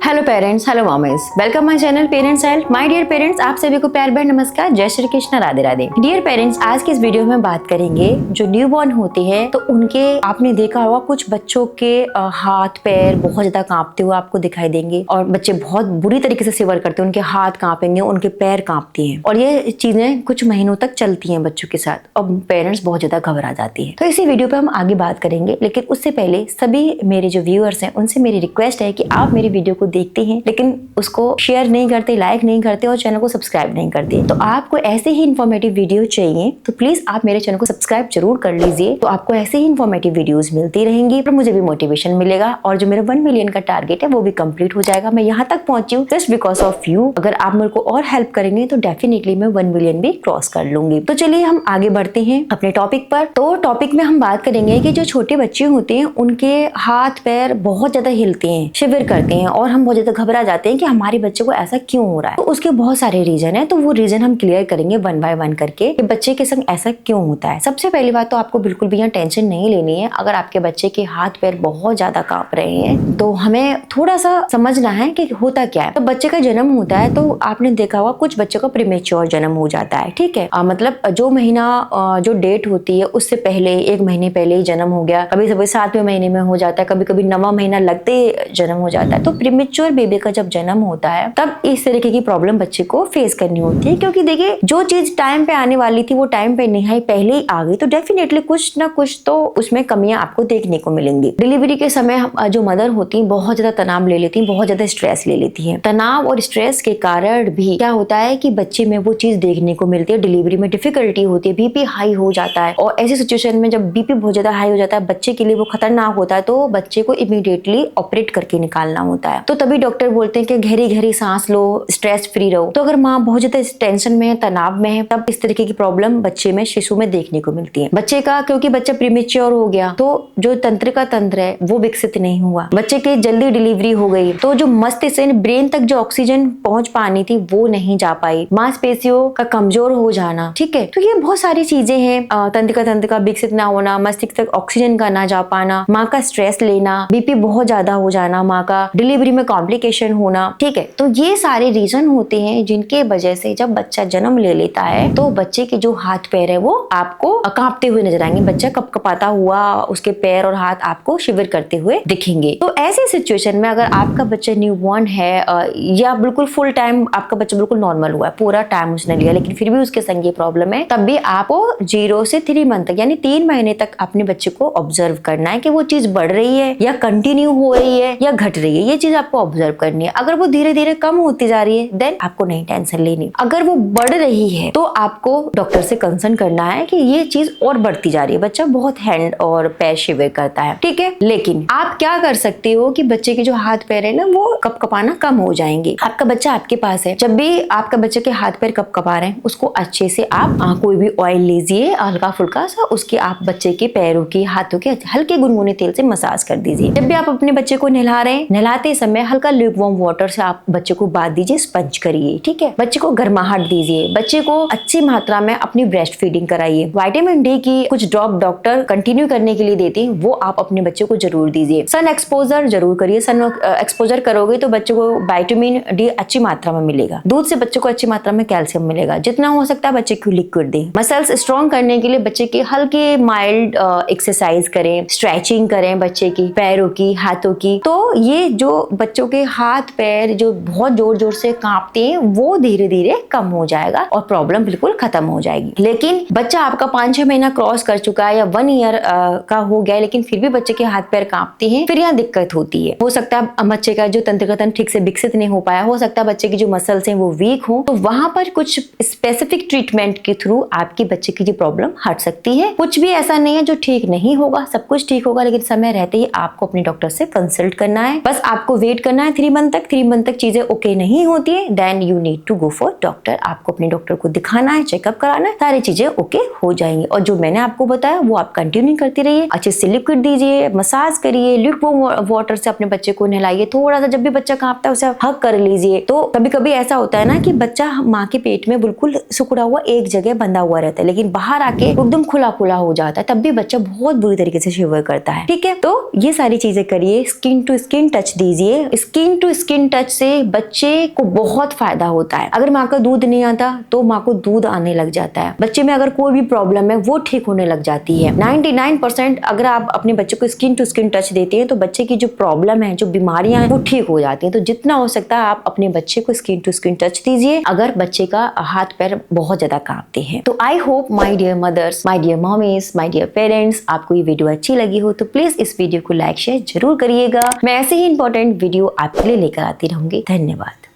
Hello parents, hello mommies, welcome my channel parents health. My dear parents, आप सभी को प्यार भरा नमस्कार, जय श्री कृष्ण, राधे राधे। डियर पेरेंट्स, आज के इस वीडियो में बात करेंगे जो न्यूबॉर्न होते हैं तो उनके आपने देखा होगा कुछ बच्चों के हाथ पैर बहुत ज्यादा कांपते हुए आपको दिखाई देंगे और बच्चे बहुत बुरी तरीके से सिवर करते हैं, उनके हाथ कांपेंगे, उनके पैर कांपती हैं और ये चीजें कुछ महीनों तक चलती हैं बच्चों के साथ और पेरेंट्स बहुत ज्यादा घबरा जाती है। तो इसी वीडियो पे हम आगे बात करेंगे, लेकिन उससे पहले सभी मेरे जो व्यूअर्स हैं उनसे मेरी रिक्वेस्ट है कि आप मेरी वीडियो को देखते हैं लेकिन उसको शेयर नहीं करते, लाइक नहीं करते और चैनल को सब्सक्राइब नहीं करते। तो आपको ऐसे ही इन्फॉर्मेटिव वीडियो चाहिए तो प्लीज आप मेरे चैनल को सब्सक्राइब जरूर कर लीजिए। तो आपको ऐसे ही इन्फॉर्मेटिव वीडियोस मिलती रहेंगी और मुझे भी मोटिवेशन मिलेगा और जो मेरा 1 मिलियन का टारगेट है वो भी कंप्लीट हो जाएगा। मैं यहाँ तक पहुंची हूँ जस्ट बिकॉज ऑफ यू। अगर आप मेरे को और हेल्प करेंगे तो डेफिनेटली मैं 1 मिलियन भी क्रॉस कर लूंगी। तो चलिए हम आगे बढ़ते हैं अपने टॉपिक पर। तो टॉपिक में हम बात करेंगे कि जो छोटे बच्चे होते हैं उनके हाथ पैर बहुत ज्यादा हिलते हैं, शिविर करते हैं और हम बहुत ज्यादा घबरा जाते हैं कि हमारे बच्चे को ऐसा क्यों हो रहा है। तो उसके बहुत सारे रीजन है, तो वो रीजन हम क्लियर करेंगे 1 बाय 1 करके कि बच्चे के संग ऐसा क्यों होता है। सबसे पहली बात तो आपको बिल्कुल भी यहाँ टेंशन नहीं लेनी है। अगर आपके बच्चे के हाथ पैर बहुत ज्यादा कांप रहे हैं तो हमें थोड़ा सा समझना है कि होता क्या है। तो बच्चे का जन्म होता है तो आपने देखा होगा कुछ बच्चों का प्रीमेच्योर जन्म हो जाता है, ठीक है। मतलब जो महीना जो डेट होती है उससे पहले 1 महीने पहले ही जन्म हो गया, कभी कभी 7वें महीने में हो जाता है, कभी कभी 9वां महीना लगते ही जन्म हो जाता है। तो प्रीमेच्योर बेबी का जब जन्म होता है तब इस तरीके की प्रॉब्लम बच्चे को फेस करनी होती है, क्योंकि देखिए जो चीज टाइम पे आने वाली थी वो टाइम पे नहीं आई, पहले ही आ गई, तो डेफिनेटली कुछ ना कुछ तो उसमें कमियां आपको देखने को मिलेंगी। डिलीवरी के समय जो मदर होती है बहुत ज्यादा तनाव ले लेती है, बहुत ज्यादा स्ट्रेस ले लेती है। तनाव और स्ट्रेस के कारण भी क्या होता है कि बच्चे में वो चीज देखने को मिलती है, डिलीवरी में डिफिकल्टी होती है, बीपी हाई हो जाता है और ऐसी सिचुएशन में जब बीपी बहुत ज्यादा हाई हो जाता है बच्चे के लिए वो खतरनाक होता है, तो बच्चे को इमीडिएटली ऑपरेट करके निकालना होता है। तो तभी डॉक्टर बोलते हैं कि गहरी गहरी सांस लो, स्ट्रेस फ्री रहो। तो अगर माँ बहुत ज्यादा टेंशन में है, तनाव में है, तब इस तरीके की प्रॉब्लम बच्चे में, शिशु में देखने को मिलती है। बच्चे का क्योंकि बच्चा प्रीमेच्योर हो गया तो जो तंत्रिका तंत्र है वो विकसित नहीं हुआ, बच्चे की जल्दी डिलीवरी हो गई तो जो मस्तिष्क ब्रेन तक जो ऑक्सीजन पहुंच पानी थी वो नहीं जा पाई, मांसपेशियों का कमजोर हो जाना, ठीक है। तो ये बहुत सारी चीजें हैं, तंत्रिका तंत्र का विकसित ना होना, मस्तिष्क तक ऑक्सीजन का ना जा पाना, माँ का स्ट्रेस लेना, बीपी बहुत ज्यादा हो जाना, माँ का डिलीवरी में कॉम्प्लिकेशन होना, ठीक है। तो ये सारे रीजन होते हैं जिनके वजह से जब बच्चा जन्म ले लेता है तो बच्चे के जो हाथ पैर है वो आपको कांपते हुए नजर आएंगे, बच्चा कपकपाता हुआ, उसके पैर और हाथ आपको शिविर करते हुए दिखेंगे। तो ऐसी सिचुएशन में अगर आपका बच्चा न्यूबॉर्न है या बिल्कुल फुल टाइम आपका बच्चा बिल्कुल नॉर्मल हुआ है, पूरा टाइम उसने लिया लेकिन फिर भी उसके संग ये प्रॉब्लम है, तब भी आपको 0 से 3 मंथ तक यानी 3 महीने तक अपने बच्चे को ऑब्जर्व करना है कि वो चीज बढ़ रही है या कंटिन्यू हो रही है या घट रही है, ये चीज आपको ऑब्जर्व करनी है। अगर वो धीरे धीरे कम होती जा रही है देन आपको नहीं टेंशन लेनी, अगर वो बढ़ रही है तो आपको डॉक्टर से कंसर्न करना है कि ये चीज और बढ़ती जा रही है, बच्चा बहुत हैंड और पैर शिविर करता है, ठीक है। लेकिन आप क्या कर सकते हो कि बच्चे के जो हाथ पैर है ना वो कपकपाना कम हो जाएंगे। आपका बच्चा आपके पास है, जब भी आपका बच्चे के हाथ पैर कपकपा रहे हैं उसको अच्छे से आप कोई भी ऑयल लीजिए हल्का फुल्का सा, उसके आप बच्चे के पैरों की हाथों के हल्के गुनगुने तेल से मसाज कर दीजिए। जब भी आप अपने बच्चे को नहला रहे हैं, नहलाते समय हल्का ल्यूकवार्म वाटर से आप बच्चे को बांध दीजिए, स्पंज करिए, ठीक है। बच्चे को गर्माहट दीजिए, बच्चे को अच्छी मात्रा में अपनी ब्रेस्ट फीडिंग कराइए। विटामिन डी की कुछ ड्रॉप डॉक्टर कंटिन्यू करने के लिए देते हैं, वो आप अपने बच्चे को जरूर दीजिए। सन एक्सपोजर जरूर करिए, सन एक्सपोजर करोगे तो बच्चे को विटामिन डी अच्छी मात्रा में मिलेगा, दूध से बच्चे को अच्छी मात्रा में कैल्शियम मिलेगा, जितना हो सकता है बच्चे को लिक्विड दें। मसल्स स्ट्रॉन्ग करने के लिए बच्चे के हल्के माइल्ड एक्सरसाइज करें, स्ट्रेचिंग करें बच्चे की, पैरों की, हाथों की। तो ये जो बच्चों के हाथ पैर जो बहुत जोर जोर से कांपते हैं वो धीरे धीरे कम हो जाएगा और प्रॉब्लम बिल्कुल खत्म हो जाएगी। लेकिन बच्चा आपका 5-6 महीना क्रॉस कर चुका है या 1 ईयर का हो गया लेकिन फिर भी बच्चे के हाथ पैर कांपते हैं, फिर यहाँ दिक्कत होती है। हो सकता है बच्चे का जो तंत्रिका तंत्र ठीक से विकसित नहीं हो पाया, हो सकता है बच्चे की जो मसल्स हैं वो वीक हो, तो वहां पर कुछ स्पेसिफिक ट्रीटमेंट के थ्रू आपकी बच्चे की जो प्रॉब्लम हट सकती है। कुछ भी ऐसा नहीं है जो ठीक नहीं होगा, सब कुछ ठीक होगा, लेकिन समय रहते ही आपको अपने डॉक्टर से कंसल्ट करना है। बस आपको वेट करना है 3 मंथ तक। 3 मंथ तक चीजें ओके नहीं होती है then you need to go for doctor. आपको अपने डॉक्टर को दिखाना है, चेकअप कराना है, सारी चीजें ओके हो जाएंगी। और जो मैंने आपको बताया वो आप कंटिन्यू करती रहिए, अच्छे से लिक्विड दीजिए, मसाज करिए, ल्यूकवार्म वाटर से अपने बच्चे को नहलाइए, थोड़ा सा जब भी बच्चा कांपता है उसे हग कर लीजिए। तो कभी कभी ऐसा होता है ना कि बच्चा माँ के पेट में बिल्कुल सिकुड़ा हुआ एक जगह बंधा हुआ रहता है लेकिन बाहर आके एकदम खुला खुला हो जाता है, तब भी बच्चा बहुत बुरी तरीके से शिवर करता है, ठीक है। तो ये सारी चीजें करिए, स्किन टू स्किन टच दीजिए, स्किन टू स्किन टच से बच्चे को बहुत फायदा होता है। अगर माँ का दूध नहीं आता तो माँ को दूध आने लग जाता है। बच्चे में अगर कोई भी प्रॉब्लम है वो ठीक होने लग जाती है। 99% अगर आप अपने बच्चे को स्किन टू स्किन टच देते हैं तो बच्चे की जो प्रॉब्लम है, जो बीमारियां हैं, वो ठीक हो जाती हैं। तो जितना हो सकता है आप अपने बच्चे को स्किन टू स्किन टच दीजिए अगर बच्चे का हाथ पैर बहुत ज्यादा कांपते हैं। तो I hope my dear mothers, my dear mommies, my dear parents, आपको ये वीडियो अच्छी लगी हो तो प्लीज इस वीडियो को लाइक शेयर जरूर करिएगा। मैं ऐसे ही इंपॉर्टेंट वीडियो आपके लिए लेकर आती रहूंगी। धन्यवाद।